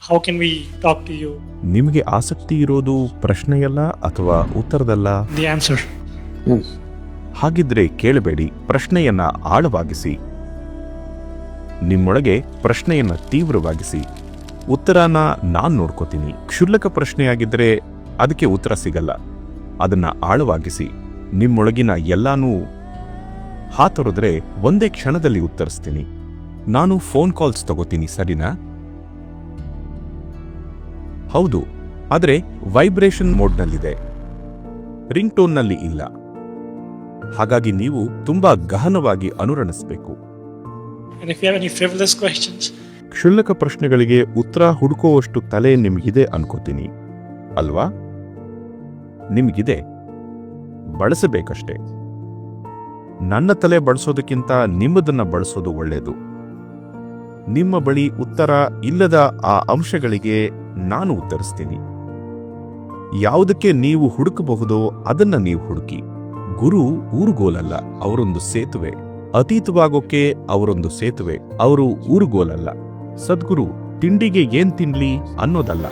how can we talk to you? ನಿಮಗೆ ಆಸಕ್ತಿ ಇರೋದು ಪ್ರಶ್ನೆಯಲ್ಲ ಅಥವಾ ಉತ್ತರದಲ್ಲ? The answer. ಹಾಗಿದ್ರೆ ಕೇಳಬೇಡಿ, ಪ್ರಶ್ನೆಯನ್ನ ಆಳವಾಗಿಸಿ. ನಿಮ್ಮೊಳಗೆ ಪ್ರಶ್ನೆಯನ್ನ ತೀವ್ರವಾಗಿಸಿ. ಉತ್ತರನ ನಾನ್ ನೋಡ್ಕೋತೀನಿ. ಕ್ಷುಲ್ಲಕ ಪ್ರಶ್ನೆಯಾಗಿದ್ರೆ ಅದಕ್ಕೆ ಉತ್ತರ ಸಿಗಲ್ಲ. ಅದನ್ನ ಆಳವಾಗಿಸಿ. ನಿಮ್ಮೊಳಗಿನ ಎಲ್ಲಾನೂ ಹಾತೊರೆದ್ರೆ ಒಂದೇ ಕ್ಷಣದಲ್ಲಿ ಉತ್ತರಿಸ್ತೀನಿ. ನಾನು ಫೋನ್ ಕಾಲ್ಸ್ ತಗೋತೀನಿ, ಸರಿನಾ? ಹೌದು, ಆದರೆ ವೈಬ್ರೇಷನ್ ಮೋಡ್ನಲ್ಲಿದೆ, ರಿಂಗ್ ಟೋನ್ನಲ್ಲಿ ಇಲ್ಲ. ಹಾಗಾಗಿ ನೀವು ತುಂಬಾ ಗಹನವಾಗಿ ಅನುರಣಿಸಬೇಕು. And if you have any frivolous questions, ಕ್ಷುಲ್ಲಕ ಪ್ರಶ್ನೆಗಳಿಗೆ ಉತ್ತರ ಹುಡುಕುವಷ್ಟು ತಲೆ ನಿಮಗಿದೆ ಅನ್ಕೋತೀನಿ, ಅಲ್ವಾ? ನಿಮಗಿದೆ, ಬಳಸಬೇಕಷ್ಟೇ. ನನ್ನ ತಲೆ ಬಳಸೋದಕ್ಕಿಂತ ನಿಮ್ಮದನ್ನ ಬಳಸೋದು ಒಳ್ಳೆಯದು. ನಿಮ್ಮ ಬಳಿ ಉತ್ತರ ಇಲ್ಲದ ಆ ಅಂಶಗಳಿಗೆ ನಾನು ಉತ್ತರಿಸ್ತೀನಿ. ಯಾವುದಕ್ಕೆ ನೀವು ಹುಡುಕಬಹುದೋ ಅದನ್ನ ನೀವು ಹುಡುಕಿ. ಗುರು ಊರುಗೋಲಲ್ಲ, ಅವರೊಂದು ಸೇತುವೆ. ಅತೀತವಾಗೋಕೆ ಅವರೊಂದು ಸೇತುವೆ, ಅವರು ಊರುಗೋಲಲ್ಲ. ಸದ್ಗುರು ತಿಂಡಿಗೆ ಏನ್ ತಿನ್ಲಿ ಅನ್ನೋದಲ್ಲ.